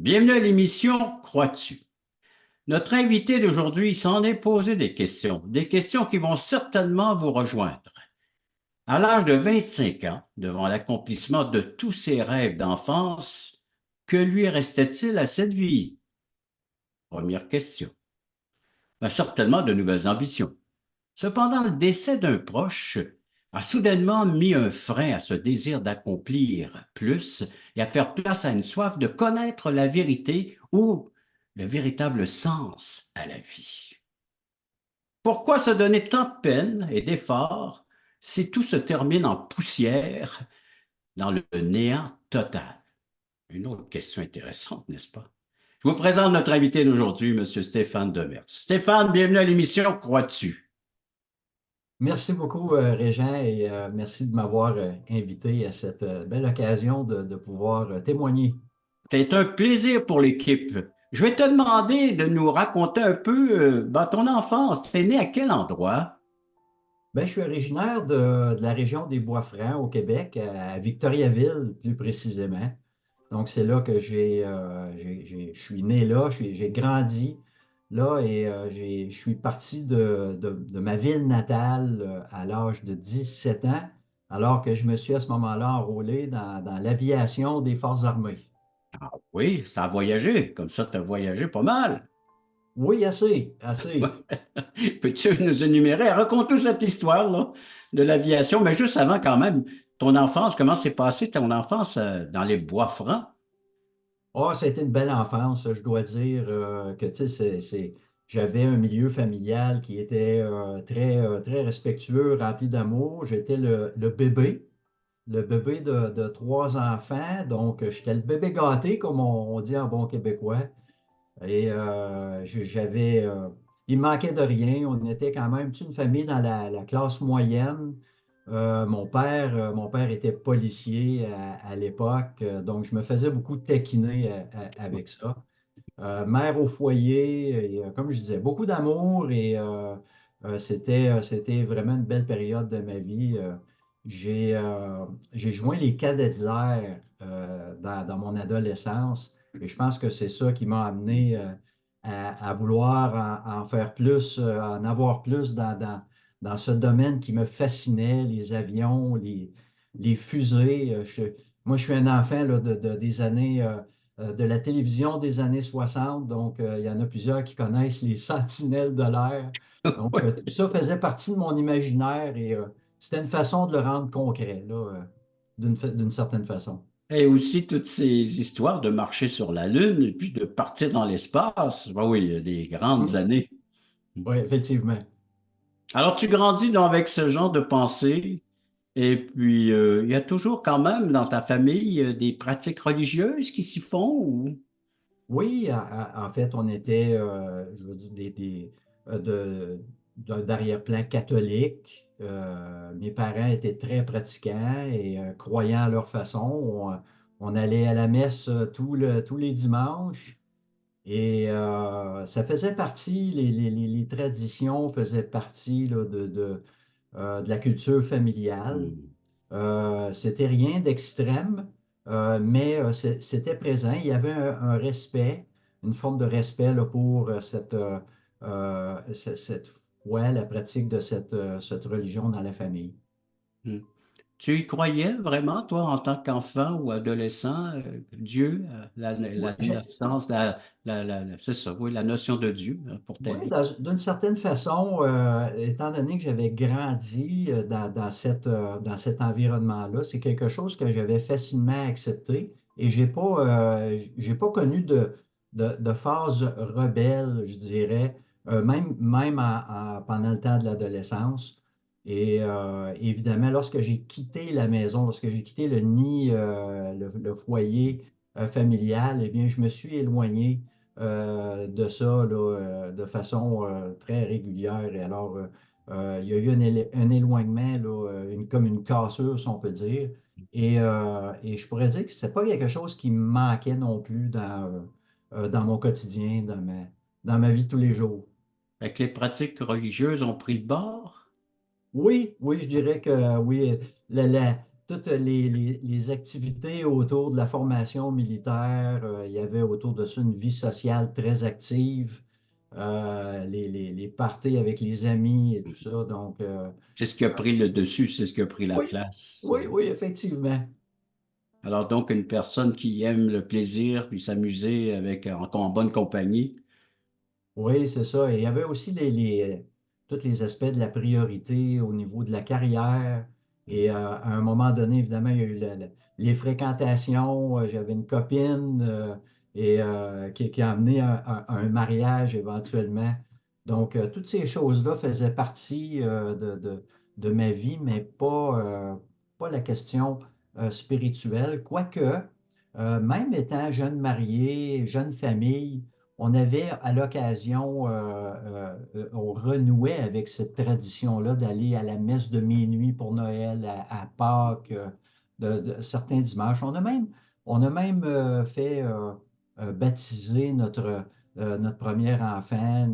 Bienvenue à l'émission Crois-tu? Notre invité d'aujourd'hui s'en est posé des questions qui vont certainement vous rejoindre. À l'âge de 25 ans, devant l'accomplissement de tous ses rêves d'enfance, que lui restait-il à cette vie? Première question. Ben, certainement de nouvelles ambitions. Cependant, le décès d'un proche a soudainement mis un frein à ce désir d'accomplir plus et à faire place à une soif de connaître la vérité ou le véritable sens à la vie. Pourquoi se donner tant de peine et d'efforts si tout se termine en poussière dans le néant total? Une autre question intéressante, n'est-ce pas? Je vous présente notre invité d'aujourd'hui, M. Stéphane Demers. Stéphane, bienvenue à l'émission Crois-tu? Merci beaucoup, Régent, et merci de m'avoir invité à cette belle occasion de pouvoir témoigner. C'est un plaisir pour l'équipe. Je vais te demander de nous raconter un peu ton enfance. T'es né à quel endroit? Ben, je suis originaire de la région des Bois-Francs au Québec, à Victoriaville plus précisément. Donc, c'est là que je suis né là, j'ai grandi là et je suis parti de ma ville natale à l'âge de 17 ans, alors que je me suis à ce moment-là enrôlé dans l'aviation des Forces armées. Ah oui, ça a voyagé. Comme ça, tu as voyagé pas mal. Oui, assez, assez. Peux-tu nous énumérer? Raconte-nous cette histoire là, de l'aviation, mais juste avant quand même, ton enfance, comment s'est passée ton enfance dans les Bois-Francs? Oh, c'était une belle enfance, je dois dire que tu sais, j'avais un milieu familial qui était très respectueux, rempli d'amour. J'étais le bébé de trois enfants, donc j'étais le bébé gâté, comme on dit en bon québécois. Et il me manquait de rien. On était quand même toute une famille dans la classe moyenne. Mon père était policier à l'époque, donc je me faisais beaucoup taquiner avec ça. Mère au foyer, et, comme je disais, beaucoup d'amour et c'était vraiment une belle période de ma vie. J'ai joint les cadets de l'air dans mon adolescence et je pense que c'est ça qui m'a amené à vouloir en faire plus, en avoir plus dans ce domaine qui me fascinait, les avions, les fusées. Moi, je suis un enfant là, des années de la télévision des années 60. Donc, il y en a plusieurs qui connaissent les Sentinelles de l'air. Donc, tout ça faisait partie de mon imaginaire et c'était une façon de le rendre concret, là, d'une certaine façon. Et aussi toutes ces histoires de marcher sur la Lune et puis de partir dans l'espace. Ben oui, il y a des grandes Hmm. années. Oui, effectivement. Alors, tu grandis donc avec ce genre de pensée, et puis il y a toujours quand même dans ta famille des pratiques religieuses qui s'y font ou... Oui, en fait, on était, je veux dire, d'arrière-plan catholique. Mes parents étaient très pratiquants et croyants à leur façon. On allait à la messe tous les dimanches et ça faisait partie, les traditions faisaient partie là, de la culture familiale. Hmm. C'était rien d'extrême, mais c'était présent. Il y avait un respect, une forme de respect là, pour cette foi, la pratique de cette religion dans la famille. Hmm. Tu y croyais vraiment, toi, en tant qu'enfant ou adolescent, Dieu, Oui, la naissance, c'est ça, oui, la notion de Dieu pour ta oui, vie? d'une certaine façon, étant donné que j'avais grandi dans cet environnement-là, c'est quelque chose que j'avais facilement accepté et j'ai pas connu de phase rebelle, je dirais, même pendant le temps de l'adolescence. Et évidemment, lorsque j'ai quitté la maison, lorsque j'ai quitté le nid, le foyer familial, eh bien, je me suis éloigné de ça là, de façon très régulière. Et alors, il y a eu un éloignement, là, comme une cassure, si on peut dire. Et je pourrais dire que ce n'est pas quelque chose qui me manquait non plus dans mon quotidien, dans ma vie de tous les jours. Fait que les pratiques religieuses ont pris le bord? Oui, oui, je dirais que oui. toutes les activités autour de la formation militaire. Il y avait autour de ça une vie sociale très active, les parties avec les amis et tout ça. Donc, C'est ce qui a pris le dessus, c'est ce qui a pris la oui, place. oui, oui, effectivement. Alors donc, une personne qui aime le plaisir, puis s'amuser avec, en bonne compagnie, Oui, c'est ça. Et il y avait aussi tous les aspects de la priorité au niveau de la carrière. Et à un moment donné, évidemment, il y a eu les fréquentations. J'avais une copine qui a amené un mariage éventuellement. Donc, toutes ces choses-là faisaient partie de ma vie, mais pas la question spirituelle. Quoique, même étant jeune marié, jeune famille, on avait à l'occasion, on renouait avec cette tradition-là d'aller à la messe de minuit pour Noël, à Pâques, de certains dimanches. On a même fait baptiser notre premier enfant,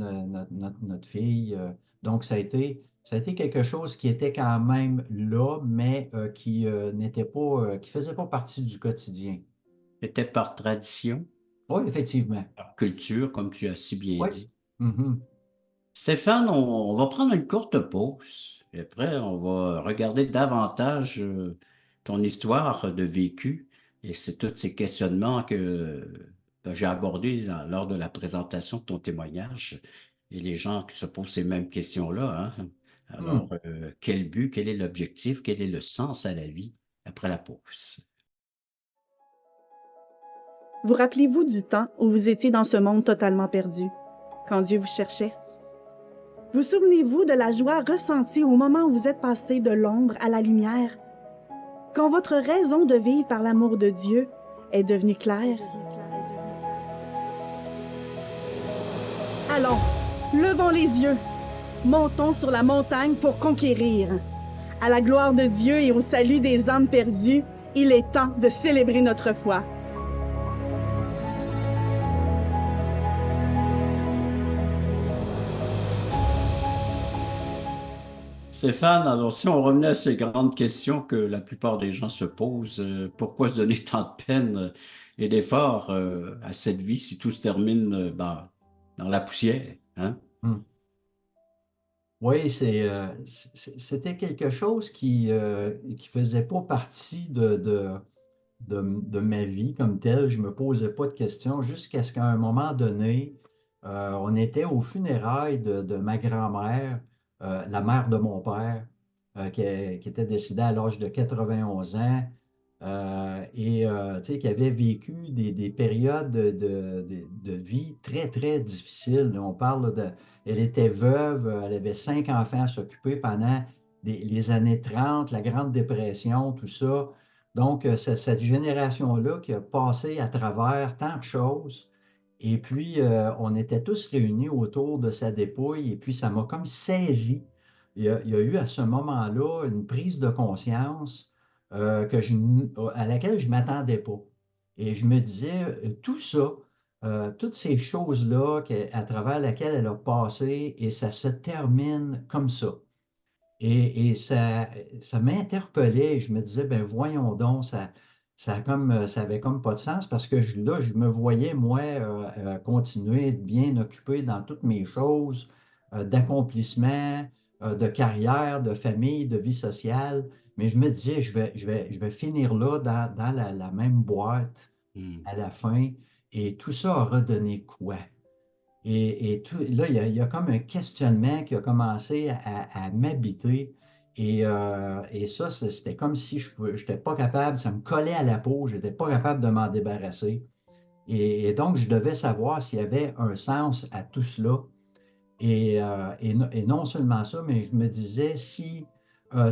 notre fille. Donc, ça a été quelque chose qui était quand même là, mais qui n'était pas, qui faisait pas partie du quotidien. était par tradition, Oui, effectivement. par culture, comme tu as si bien Oui. dit. Mhm. Stéphane, on va prendre une courte pause, et après, on va regarder davantage ton histoire de vécu, et c'est tous ces questionnements que j'ai abordés lors de la présentation de ton témoignage, et les gens qui se posent ces mêmes questions-là, hein. Alors, Hmm. quel but, quel est l'objectif, quel est le sens à la vie après la pause? Vous rappelez-vous du temps où vous étiez dans ce monde totalement perdu, quand Dieu vous cherchait? Vous souvenez-vous de la joie ressentie au moment où vous êtes passé de l'ombre à la lumière, quand votre raison de vivre par l'amour de Dieu est devenue claire? Allons, levons les yeux, montons sur la montagne pour conquérir. À la gloire de Dieu et au salut des âmes perdues, il est temps de célébrer notre foi. Stéphane, alors si on revenait à ces grandes questions que la plupart des gens se posent, pourquoi se donner tant de peine et d'efforts à cette vie si tout se termine dans la poussière, hein? Hmm. Oui, c'était quelque chose qui faisait pas partie de ma vie comme telle. Je me posais pas de questions jusqu'à ce qu'à un moment donné, on était aux funérailles de ma grand-mère, la mère de mon père, qui était décédée à l'âge de 91 ans. Et tu sais, qui avait vécu des périodes de vie très, très difficiles. On parle de, elle était veuve, elle avait 5 enfants à s'occuper pendant les années 30, la Grande Dépression, tout ça. Donc, c'est cette génération-là qui a passé à travers tant de choses. Et puis, on était tous réunis autour de sa dépouille, et puis ça m'a comme saisi. Il y a eu à ce moment-là une prise de conscience à laquelle je ne m'attendais pas. Et je me disais, tout ça, toutes ces choses-là à travers lesquelles elle a passé, et ça se termine comme ça. Et ça m'interpellait. Je me disais, ben voyons donc, ça avait comme pas de sens parce que là, je me voyais, moi, continuer de bien occupé dans toutes mes choses, d'accomplissement, de carrière, de famille, de vie sociale. Mais je me disais, je vais finir là dans la même boîte Hmm. à la fin. Et tout ça a redonné quoi? Là, il y a comme un questionnement qui a commencé à m'habiter. Et ça, c'était comme si je n'étais pas capable, ça me collait à la peau, je n'étais pas capable de m'en débarrasser. Et donc, je devais savoir s'il y avait un sens à tout cela. Et non seulement ça, mais je me disais, si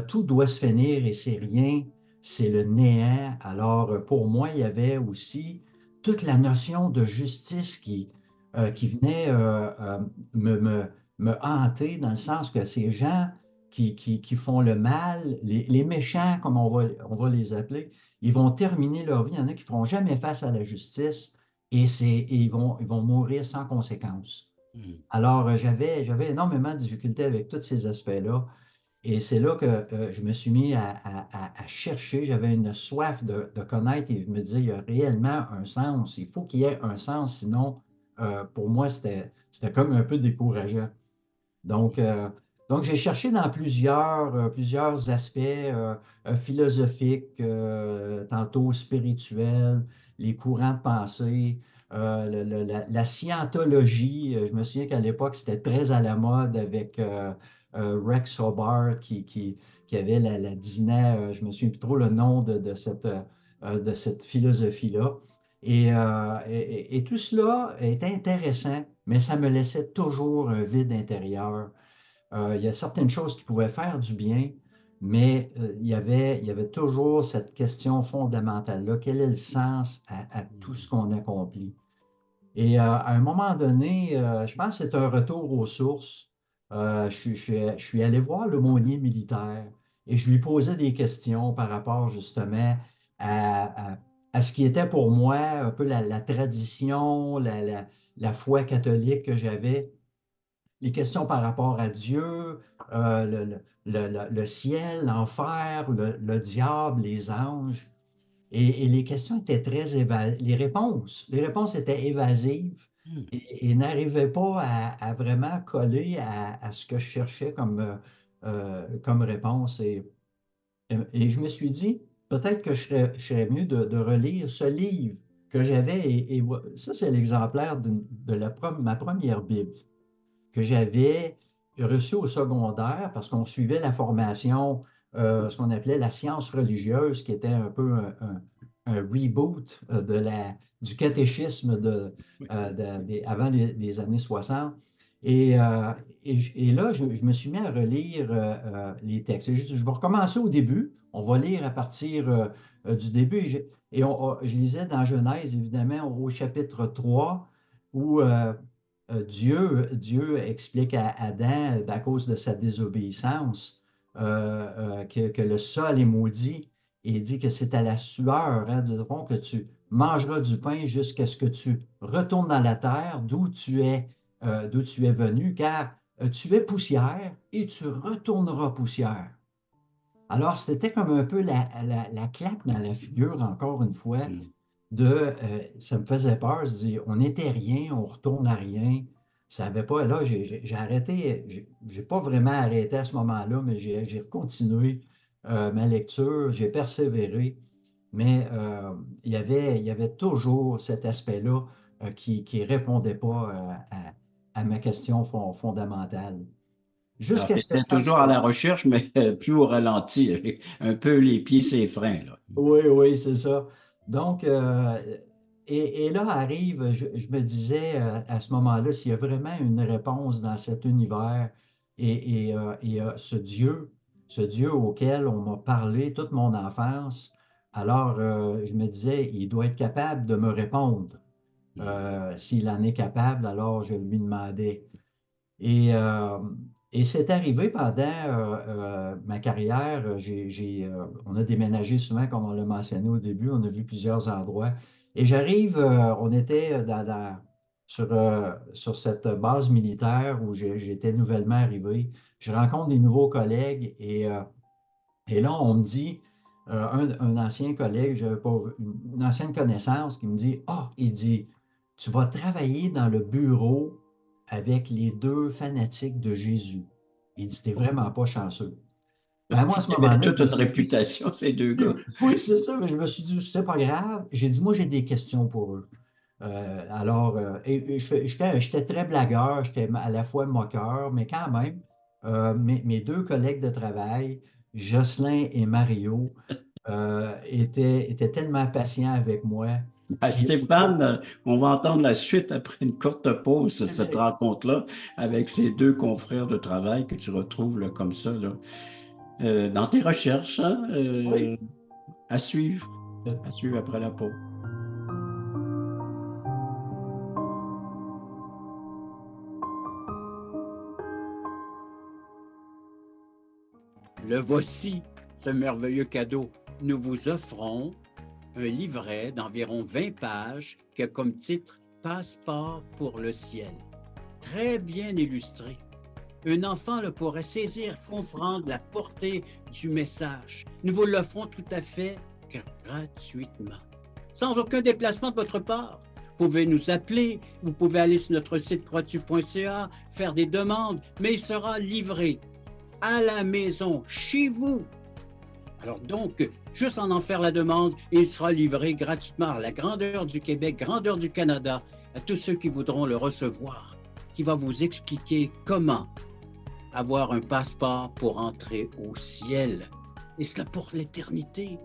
tout doit se finir et c'est rien, c'est le néant, alors pour moi, il y avait aussi toute la notion de justice qui venait me, me- me hanter, dans le sens que ces gens qui font le mal, les méchants, comme on va les appeler, ils vont terminer leur vie. Il y en a qui ne feront jamais face à la justice, et ils vont mourir sans conséquence. Hmm. Alors, j'avais énormément de difficultés avec tous ces aspects-là. Et c'est là que je me suis mis à chercher. J'avais une soif de connaître et je me disais, il y a réellement un sens. Il faut qu'il y ait un sens, sinon, pour moi, c'était comme un peu décourageant. Donc, euh, donc, j'ai cherché dans plusieurs aspects philosophiques, tantôt spirituels, les courants de pensée, la scientologie. Je me souviens qu'à l'époque, c'était très à la mode avec Rex Hobart qui avait la Disney, je me souviens plus trop le nom de cette philosophie-là. Et tout cela était intéressant, mais ça me laissait toujours un vide intérieur. Il y a certaines choses qui pouvaient faire du bien, mais il y avait toujours cette question fondamentale-là. Quel est le sens à tout ce qu'on accomplit? Et à un moment donné, je pense que c'est un retour aux sources. Je suis allé voir l'aumônier militaire et je lui posais des questions par rapport justement à, à- à ce qui était pour moi un peu la tradition, la foi catholique que j'avais, les questions par rapport à Dieu, le ciel, l'enfer, le diable, les anges. Et les questions étaient très évasives. Les réponses étaient évasives Hmm. et n'arrivaient pas à vraiment coller à ce que je cherchais comme réponse. Et je me suis dit, peut-être que je serais mieux de relire ce livre que j'avais. Ça, c'est l'exemplaire ma première Bible que j'avais reçu au secondaire parce qu'on suivait la formation, ce qu'on appelait la science religieuse, qui était un peu un reboot du catéchisme avant les années 60. Et là, je me suis mis à relire les textes. Je vais recommencer au début. On va lire à partir du début. Je lisais dans Genèse, évidemment, au chapitre 3, où Dieu explique à Adam, à cause de sa désobéissance, que le sol est maudit et il dit que c'est à la sueur de front que tu mangeras du pain jusqu'à ce que tu retournes dans la terre d'où tu es venu, car tu es poussière et tu retourneras poussière. Alors, c'était comme un peu la claque dans la figure, encore une fois, Hmm. ça me faisait peur. Je dis, on n'était rien, on retourne à rien. Ça avait pas, là, j'ai arrêté, j'ai pas vraiment arrêté à ce moment-là, mais j'ai continué ma lecture, j'ai persévéré, mais il y avait toujours cet aspect-là qui répondait pas à ma question fondamentale. Alors, Jusqu'à tu ce que je étais fasse. toujours à la recherche, mais plus au ralenti, avec un peu les pieds sur les freins, là. Oui, oui, c'est ça. Donc, et là arrive, je me disais à ce moment-là, s'il y a vraiment une réponse dans cet univers et ce Dieu auquel on m'a parlé toute mon enfance, alors je me disais, il doit être capable de me répondre. Hmm. S'il en est capable, alors je lui demandais. Et, euh, et c'est arrivé pendant ma carrière. On a déménagé souvent, comme on l'a mentionné au début. On a vu plusieurs endroits. Et j'arrive, on était sur cette base militaire où j'étais nouvellement arrivé. Je rencontre des nouveaux collègues et là, on me dit, un ancien collègue, j'avais pas, une ancienne connaissance qui me dit, ah, il dit, tu vas travailler dans le bureau avec les deux fanatiques de Jésus. Il dit, t'es vraiment pas chanceux. Ben, moi, à ce Il y avait moment-là, toute je me une suis dit, réputation, ces deux gars. oui, c'est ça, mais je me suis dit, c'est pas grave. J'ai dit, moi, j'ai des questions pour eux. J'étais très blagueur, j'étais à la fois moqueur, mais quand même, mes deux collègues de travail, Jocelyn et Mario, étaient tellement patients avec moi. À Puis, Stéphane, on va entendre la suite après une courte pause, cette rencontre-là, avec ces deux confrères de travail que tu retrouves là, comme ça, là, dans tes recherches, hein, oui, à suivre après la pause. Le voici, ce merveilleux cadeau. Nous vous offrons un livret d'environ 20 pages qui a comme titre Passeport pour le ciel. Très bien illustré. Un enfant le pourrait saisir, comprendre la portée du message. Nous vous l'offrons tout à fait gratuitement, sans aucun déplacement de votre part. Vous pouvez nous appeler, vous pouvez aller sur notre site croatu.ca, faire des demandes, mais il sera livré à la maison, chez vous. Alors donc, juste en faire la demande, et il sera livré gratuitement à la grandeur du Québec, grandeur du Canada, à tous ceux qui voudront le recevoir, qui va vous expliquer comment avoir un passeport pour entrer au ciel, et cela pour l'éternité.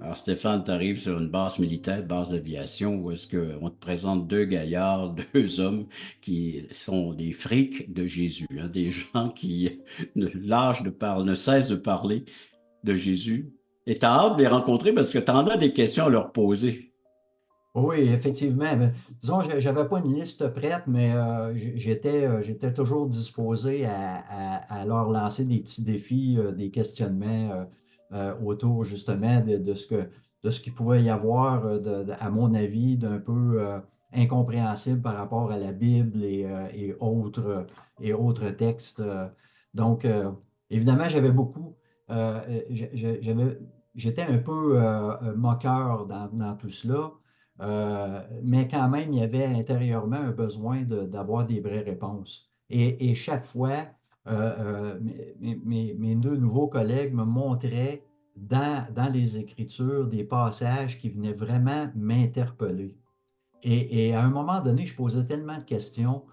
Alors, Stéphane, tu arrives sur une base militaire, base d'aviation, où est-ce qu'on te présente deux gaillards, deux hommes qui sont des frics de Jésus, hein, des gens qui ne cessent de parler de Jésus. Et tu as hâte de les rencontrer parce que tu en as des questions à leur poser. Oui, effectivement. Disons, je n'avais pas une liste prête, mais j'étais toujours disposé à leur lancer des petits défis, des questionnements autour justement de ce qu'il pouvait y avoir, à mon avis, d'un peu incompréhensible par rapport à la Bible et autres textes. Donc, évidemment, j'avais beaucoup. J'étais un peu moqueur dans tout cela. Mais quand même, il y avait intérieurement un besoin d'avoir des vraies réponses. Et chaque fois, mes deux nouveaux collègues me montraient dans les Écritures des passages qui venaient vraiment m'interpeller. Et à un moment donné, je posais tellement de questions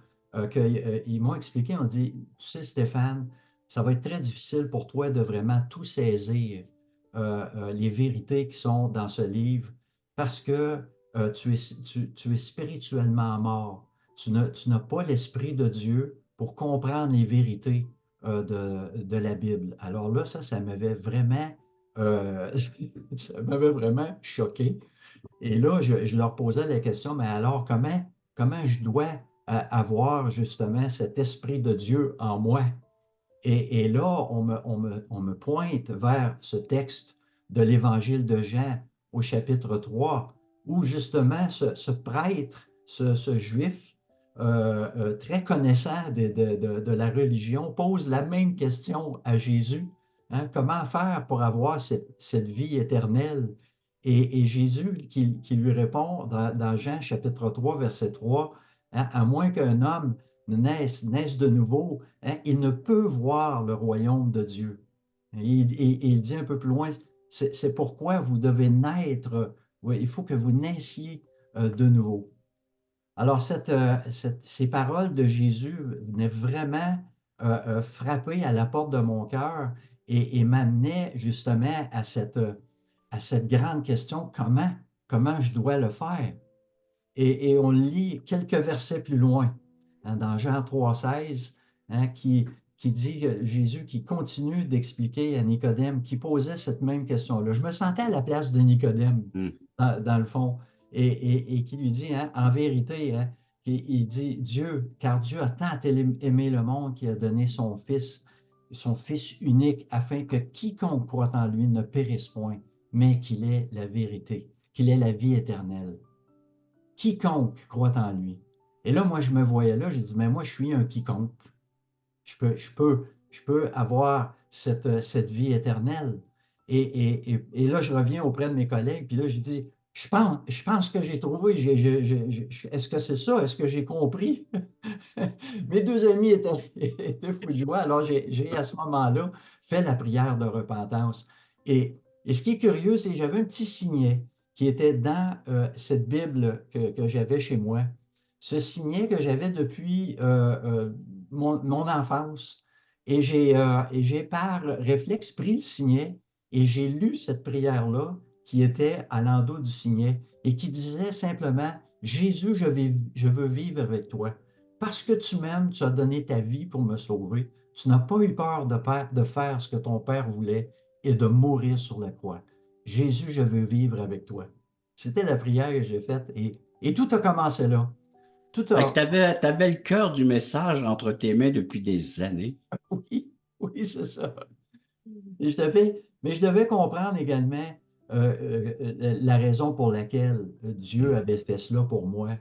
qu'ils m'ont expliqué, on dit, tu sais, Stéphane, ça va être très difficile pour toi de vraiment tout saisir, les vérités qui sont dans ce livre, parce que tu es spirituellement mort. Tu n'as pas l'Esprit de Dieu pour comprendre les vérités de la Bible. Alors là, ça m'avait vraiment, ça m'avait vraiment choqué. Et là, je leur posais la question, mais alors comment je dois avoir justement cet esprit de Dieu en moi? Et là, on me pointe vers ce texte de l'Évangile de Jean au chapitre 3, où justement ce prêtre, ce juif, très connaissant de la religion, pose la même question à Jésus. Hein, comment faire pour avoir cette vie éternelle? Et Jésus qui lui répond dans Jean chapitre 3, verset 3, hein, à moins qu'un homme naisse de nouveau, hein, il ne peut voir le royaume de Dieu. Et il dit un peu plus loin, c'est pourquoi vous devez naître, oui, il faut que vous naissiez de nouveau. Alors, ces paroles de Jésus venaient vraiment frapper à la porte de mon cœur et m'amenaient justement à cette grande question, comment je dois le faire? Et on lit quelques versets plus loin, hein, dans Jean 3,16, hein, qui dit Jésus qui continue d'expliquer à Nicodème, qui posait cette même question-là. Je me sentais à la place de Nicodème, dans le fond, et qui lui dit, hein, en vérité, hein, il dit car Dieu a tant aimé le monde qu'il a donné son Fils unique, afin que quiconque croit en lui ne périsse point, mais qu'il ait la vérité, qu'il ait la vie éternelle. Quiconque croit en lui. Et là, moi, je me voyais là, j'ai dit, mais moi, je suis un quiconque. Je peux avoir cette vie éternelle. Et là, je reviens auprès de mes collègues, puis là, je dis, je pense que j'ai trouvé, est-ce que c'est ça? Est-ce que j'ai compris? Mes deux amis étaient fous de joie, alors j'ai à ce moment-là fait la prière de repentance. Et ce qui est curieux, c'est que j'avais un petit signet qui était dans cette Bible que j'avais chez moi. Ce signet que j'avais depuis mon enfance. Et j'ai par réflexe pris le signet et j'ai lu cette prière-là qui était à l'endos du signet et qui disait simplement, Jésus, je veux vivre avec toi. Parce que tu m'aimes, tu as donné ta vie pour me sauver. Tu n'as pas eu peur de faire ce que ton Père voulait et de mourir sur la croix. Jésus, je veux vivre avec toi. C'était la prière que j'ai faite et tout a commencé là. tout Fait que a... t'avais le cœur du message entre tes mains depuis des années. Oui, oui, c'est ça. Et mais je devais comprendre également la raison pour laquelle Dieu avait fait cela pour moi.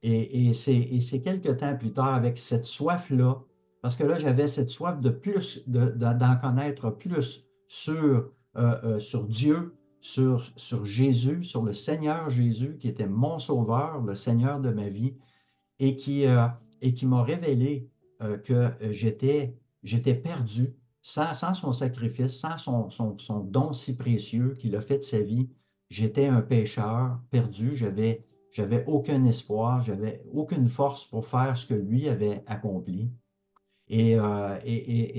Et c'est quelque temps plus tard, avec cette soif-là, parce que là, j'avais cette soif de plus, d'en connaître plus sur Dieu, sur Jésus, sur le Seigneur Jésus, qui était mon sauveur, le Seigneur de ma vie, et qui m'a révélé que j'étais perdu sans son sacrifice, sans son don si précieux qu'il a fait de sa vie. J'étais un pécheur perdu, j'avais aucun espoir, j'avais aucune force pour faire ce que lui avait accompli. Et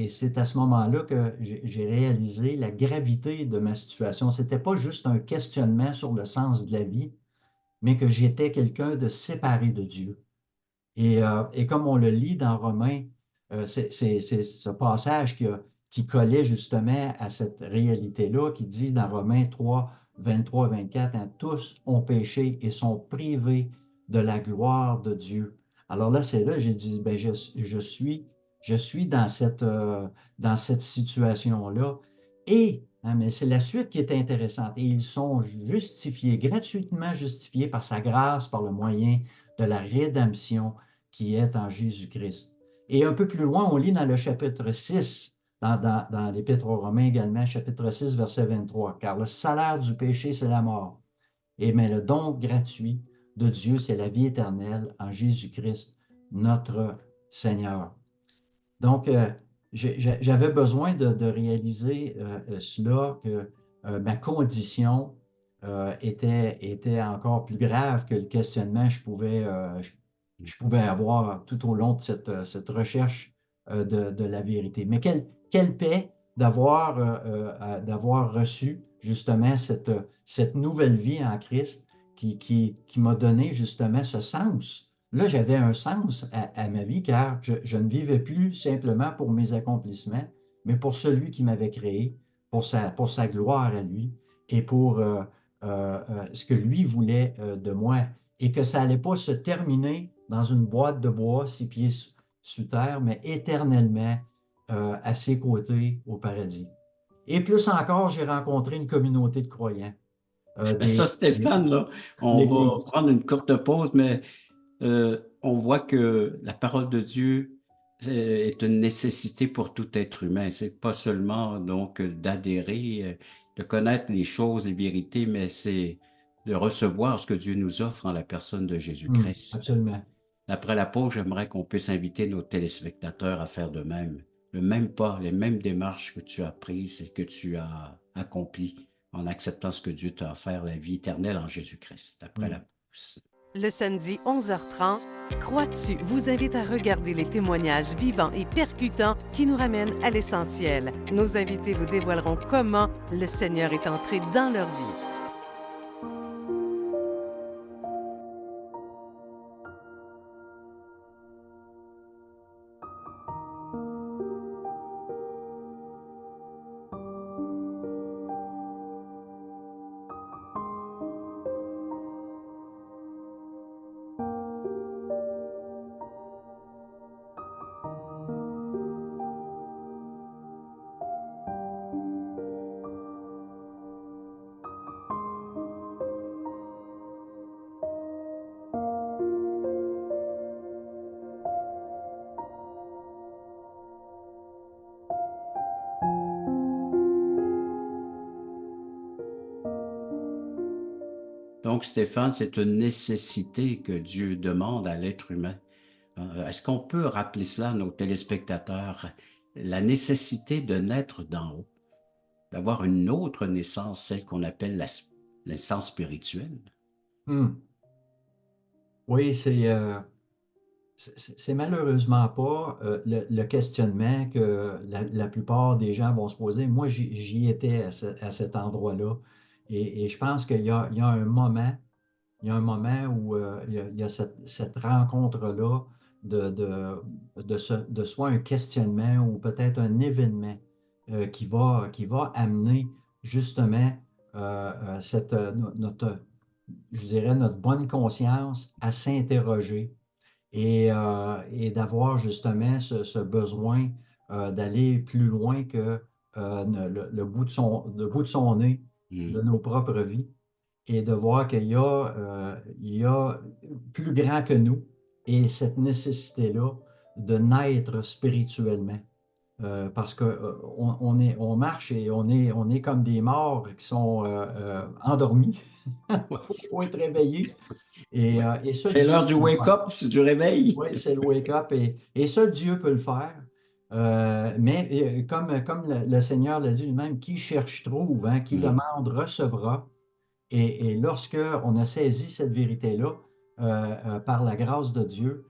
c'est à ce moment-là que j'ai réalisé la gravité de ma situation. Ce n'était pas juste un questionnement sur le sens de la vie, mais que j'étais quelqu'un de séparé de Dieu. Et comme on le lit dans Romains, c'est ce passage qui collait justement à cette réalité-là, qui dit dans Romains 3, 23, 24, hein, tous ont péché et sont privés de la gloire de Dieu. Alors là, c'est là, j'ai dit, ben, je suis dans cette situation-là. Et, hein, mais c'est la suite qui est intéressante. Et ils sont justifiés, gratuitement justifiés par sa grâce, par le moyen de la rédemption qui est en Jésus-Christ. Et un peu plus loin, on lit dans le chapitre 6, dans l'Épître aux Romains également, chapitre 6, verset 23, car le salaire du péché, c'est la mort. Mais le don gratuit de Dieu, c'est la vie éternelle en Jésus-Christ, notre Seigneur. Donc, j'avais besoin de réaliser cela, que ma condition était encore plus grave que le questionnement je pouvais avoir tout au long de cette recherche de la vérité. Mais quelle paix d'avoir reçu justement cette nouvelle vie en Christ qui m'a donné justement ce sens. Là, j'avais un sens à ma vie car je ne vivais plus simplement pour mes accomplissements, mais pour celui qui m'avait créé, pour sa gloire à lui et pour ce que lui voulait de moi. Et que ça n'allait pas se terminer dans une boîte de bois, 6 pieds sous terre, mais éternellement à ses côtés au paradis. Et plus encore, j'ai rencontré une communauté de croyants, Ben ça, Stéphane, là, on va l'Église. prendre une courte pause, mais on voit que la parole de Dieu est une nécessité pour tout être humain. C'est pas seulement donc d'adhérer, de connaître les choses, les vérités, mais c'est de recevoir ce que Dieu nous offre en la personne de Jésus-Christ. Absolument. Après la pause, j'aimerais qu'on puisse inviter nos téléspectateurs à faire de même, le même pas, les mêmes démarches que tu as prises et que tu as accomplies en acceptant ce que Dieu t'a offert, la vie éternelle en Jésus-Christ. Après la pause. Le samedi 11h30, Crois-tu vous invite à regarder les témoignages vivants et percutants qui nous ramènent à l'essentiel. Nos invités vous dévoileront comment le Seigneur est entré dans leur vie. Donc, Stéphane, c'est une nécessité que Dieu demande à l'être humain. Est-ce qu'on peut rappeler cela à nos téléspectateurs? La nécessité de naître d'en haut, d'avoir une autre naissance, celle qu'on appelle la naissance spirituelle. Hmm. Oui, c'est malheureusement pas le questionnement que la plupart des gens vont se poser. Moi, j'y étais à cet endroit-là. Et je pense qu'il y a un moment, il y a un moment où il y a cette rencontre-là de soit un questionnement ou peut-être un événement qui va amener justement notre, je dirais, notre bonne conscience à s'interroger et d'avoir justement ce besoin d'aller plus loin que le bout de son nez de nos propres vies et de voir il y a plus grand que nous et cette nécessité-là de naître spirituellement. Parce qu'on on marche et on est comme des morts qui sont endormis. Faut être réveillé. Oui. Et ça, C'est Dieu l'heure du peut le faire. wake-up, c'est du réveil. Oui, c'est le wake-up. Et ça, Dieu peut le faire. Mais comme le Seigneur l'a dit lui-même, qui cherche trouve, hein, qui demande recevra. Et lorsque on a saisi cette vérité-là, par la grâce de Dieu,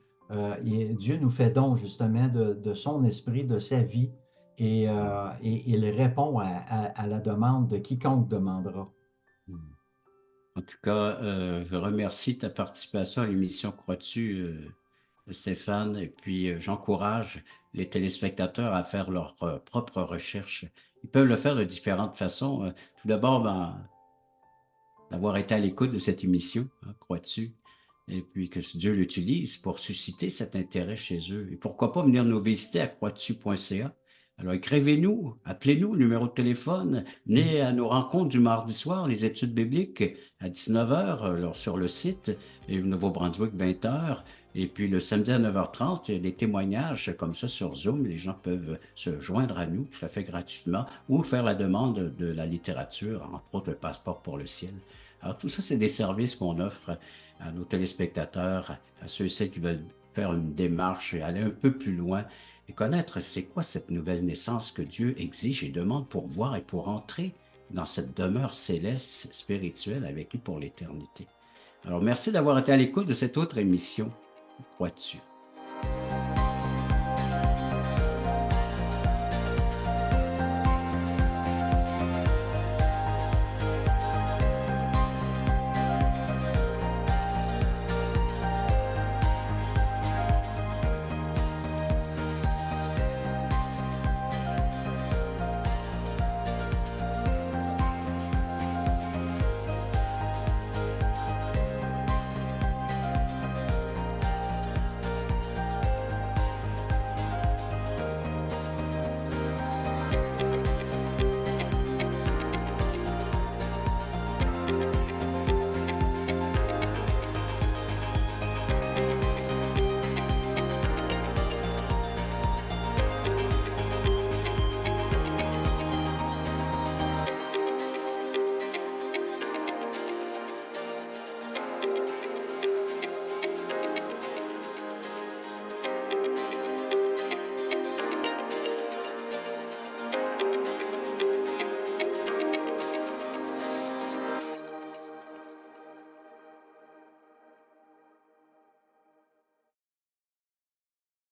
Dieu nous fait don justement de son esprit, de sa vie, et il répond à la demande de quiconque demandera. En tout cas, je remercie ta participation à l'émission Crois-tu, Stéphane, et puis j'encourage les téléspectateurs à faire leurs propres recherches. Ils peuvent le faire de différentes façons. Tout d'abord, d'avoir été à l'écoute de cette émission, hein, Crois-tu, et puis que Dieu l'utilise pour susciter cet intérêt chez eux. Et pourquoi pas venir nous visiter à croistu.ca. Alors écrivez-nous, appelez-nous, numéro de téléphone, venez à nos rencontres du mardi soir, les études bibliques à 19h sur le site, et Nouveau-Brunswick 20h, et puis le samedi à 9h30, il y a des témoignages comme ça sur Zoom, les gens peuvent se joindre à nous tout à fait gratuitement ou faire la demande de la littérature, entre autres le passeport pour le ciel. Alors tout ça, c'est des services qu'on offre à nos téléspectateurs, à ceux et celles qui veulent faire une démarche et aller un peu plus loin et connaître c'est quoi cette nouvelle naissance que Dieu exige et demande pour voir et pour entrer dans cette demeure céleste spirituelle avec lui pour l'éternité. Alors merci d'avoir été à l'écoute de cette autre émission. Crois-tu?